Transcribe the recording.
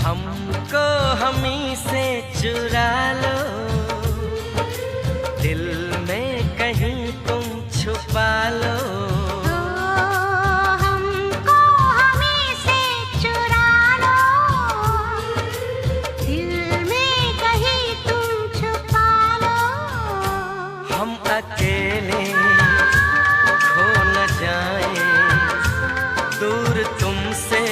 हमको हमी से चुरा लो, दिल में कहीं तुम छुपा लो। हमको हमी से चुरा लो, दिल में कहीं तुम छुपा लो। हम अकेले खो न जाएं, दूर तुमसे